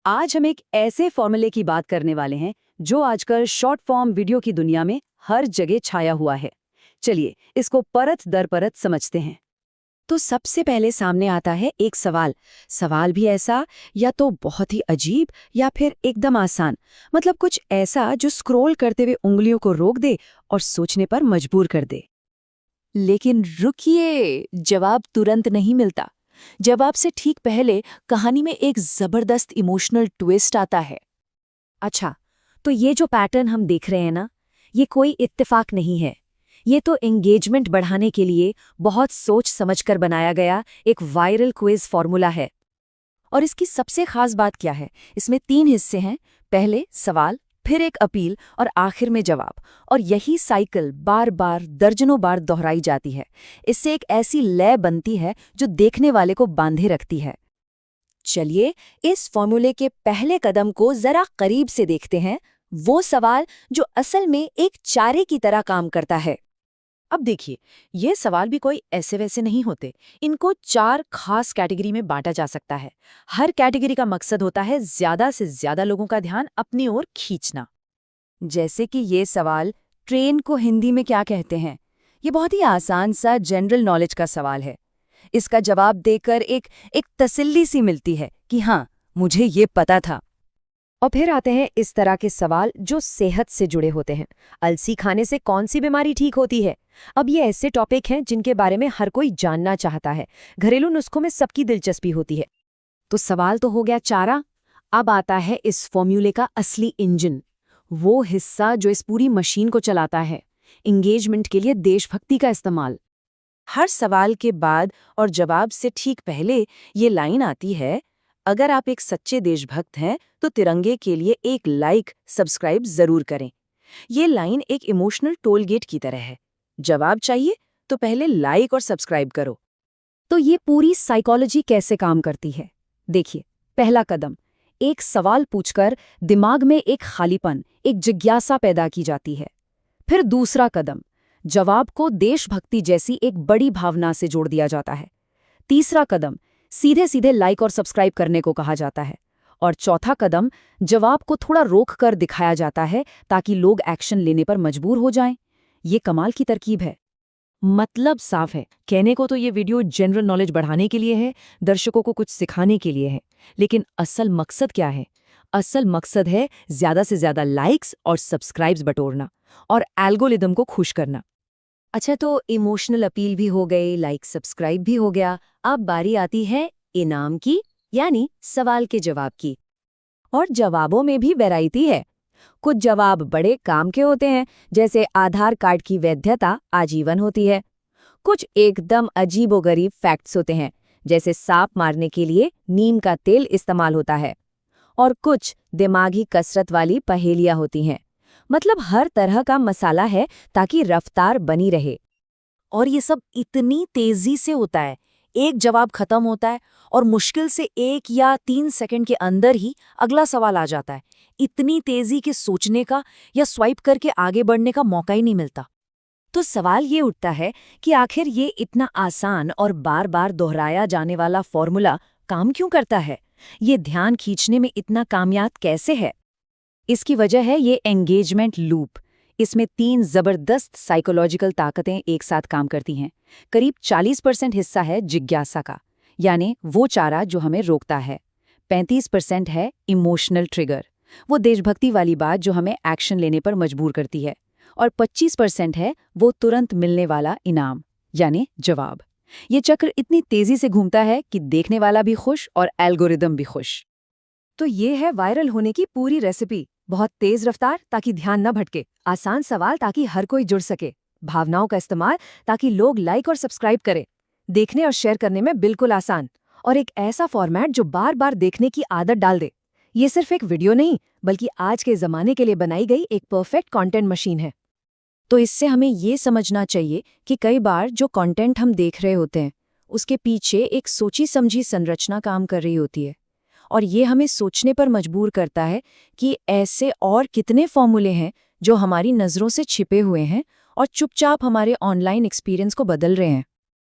आज हम एक ऐसे फॉर्मूले की बात करने वाले हैं जो आजकल शॉर्ट फॉर्म वीडियो की दुनिया में हर जगह छाया हुआ है। चलिए इसको परत दर परत समझते हैं। तो सबसे पहले सामने आता है एक सवाल। सवाल भी ऐसा या तो बहुत ही अजीब या फिर एकदम आसान, मतलब कुछ ऐसा जो स्क्रॉल करते हुए उंगलियों को रोक दे और सोचने पर मजबूर कर दे। लेकिन रुकिए, जवाब तुरंत नहीं मिलता। जवाब से ठीक पहले कहानी में एक जबरदस्त इमोशनल ट्विस्ट आता है। अच्छा, तो ये जो पैटर्न हम देख रहे हैं ना, ये कोई इत्तेफाक नहीं है। ये तो एंगेजमेंट बढ़ाने के लिए बहुत सोच समझकर बनाया गया एक वायरल क्विज फॉर्मूला है। और इसकी सबसे खास बात क्या है? इसमें 3 हिस्से हैं। पहले सवाल, फिर एक अपील और आखिर में जवाब। और यही साइकिल बार बार दर्जनों बार दोहराई जाती है। इससे एक ऐसी लय बनती है जो देखने वाले को बांधे रखती है। चलिए इस फॉर्मूले के पहले कदम को जरा करीब से देखते हैं, वो सवाल जो असल में एक चारे की तरह काम करता है। अब देखिए, ये सवाल भी कोई ऐसे वैसे नहीं होते। इनको 4 खास कैटेगरी में बांटा जा सकता है। हर कैटेगरी का मकसद होता है ज्यादा से ज्यादा लोगों का ध्यान अपनी ओर खींचना। जैसे कि ये सवाल, ट्रेन को हिंदी में क्या कहते हैं? ये बहुत ही आसान सा जनरल नॉलेज का सवाल है। इसका जवाब देकर एक तसल्ली सी मिलती है कि हाँ, मुझे ये पता था। और फिर आते हैं इस तरह के सवाल जो सेहत से जुड़े होते हैं। अलसी खाने से कौन सी बीमारी ठीक होती है? अब ये ऐसे टॉपिक हैं जिनके बारे में हर कोई जानना चाहता है। घरेलू नुस्खों में सबकी दिलचस्पी होती है। तो सवाल तो हो गया चारा। अब आता है इस फॉर्मूले का असली इंजन, वो हिस्सा जो इस पूरी मशीन को चलाता है, एंगेजमेंट के लिए देशभक्ति का इस्तेमाल। हर सवाल के बाद और जवाब से ठीक पहले ये लाइन आती है, अगर आप एक सच्चे देशभक्त हैं तो तिरंगे के लिए एक लाइक, सब्सक्राइब जरूर करें। ये लाइन एक इमोशनल टोल गेट की तरह है। जवाब चाहिए तो पहले लाइक और सब्सक्राइब करो। तो ये पूरी साइकोलॉजी कैसे काम करती है? देखिए, पहला कदम, एक सवाल पूछकर दिमाग में एक खालीपन, एक जिज्ञासा पैदा की जाती है। फिर दूसरा कदम, जवाब को देशभक्ति जैसी एक बड़ी भावना से जोड़ दिया जाता है। तीसरा कदम, सीधे सीधे लाइक और सब्सक्राइब करने को कहा जाता है। और चौथा कदम, जवाब को थोड़ा रोक कर दिखाया जाता है ताकि लोग एक्शन लेने पर मजबूर हो जाएं। ये कमाल की तरकीब है। मतलब साफ है, कहने को तो ये वीडियो जनरल नॉलेज बढ़ाने के लिए है, दर्शकों को कुछ सिखाने के लिए है। लेकिन असल मकसद क्या है? असल मकसद है ज्यादा से ज्यादा लाइक्स और सब्सक्राइब्स बटोरना और एल्गोरिदम को खुश करना। अच्छा, तो इमोशनल अपील भी हो गई, लाइक सब्सक्राइब भी हो गया। अब बारी आती है इनाम की, यानी सवाल के जवाब की। और जवाबों में भी वैरायटी है। कुछ जवाब बड़े काम के होते हैं, जैसे आधार कार्ड की वैधता आजीवन होती है। कुछ एकदम अजीबोगरीब फैक्ट्स होते हैं, जैसे सांप मारने के लिए नीम का तेल इस्तेमाल होता है। और कुछ दिमागी कसरत वाली पहेलियां होती हैं। मतलब हर तरह का मसाला है ताकि रफ्तार बनी रहे। और ये सब इतनी तेजी से होता है, एक जवाब खत्म होता है और मुश्किल से 1 या 3 सेकंड के अंदर ही अगला सवाल आ जाता है। इतनी तेजी के सोचने का या स्वाइप करके आगे बढ़ने का मौका ही नहीं मिलता। तो सवाल ये उठता है कि आखिर ये इतना आसान और बार बार दोहराया जाने वाला फॉर्मूला काम क्यों करता है? ये ध्यान खींचने में इतना कामयाब कैसे है? इसकी वजह है ये एंगेजमेंट लूप। इसमें 3 जबरदस्त साइकोलॉजिकल ताकतें एक साथ काम करती हैं। करीब 40% हिस्सा है जिज्ञासा का, यानी वो चारा जो हमें रोकता है। 35% है इमोशनल ट्रिगर, वो देशभक्ति वाली बात जो हमें एक्शन लेने पर मजबूर करती है। और 25% है वो तुरंत मिलने वाला इनाम, यानी जवाब। ये चक्र इतनी तेजी से घूमता है कि देखने वाला भी खुश और एल्गोरिदम भी खुश। तो ये है वायरल होने की पूरी रेसिपी। बहुत तेज रफ्तार ताकि ध्यान न भटके, आसान सवाल ताकि हर कोई जुड़ सके, भावनाओं का इस्तेमाल ताकि लोग लाइक और सब्सक्राइब करें, देखने और शेयर करने में बिल्कुल आसान, और एक ऐसा फॉर्मेट जो बार बार देखने की आदत डाल दे। ये सिर्फ एक वीडियो नहीं, बल्कि आज के ज़माने के लिए बनाई गई एक परफेक्ट कंटेंट मशीन है। तो इससे हमें ये समझना चाहिए कि कई बार जो कंटेंट हम देख रहे होते हैं, उसके पीछे एक सोची समझी संरचना काम कर रही होती है। और ये हमें सोचने पर मजबूर करता है कि ऐसे और कितने फॉर्मूले हैं जो हमारी नज़रों से छिपे हुए हैं और चुपचाप हमारे ऑनलाइन एक्सपीरियंस को बदल रहे हैं।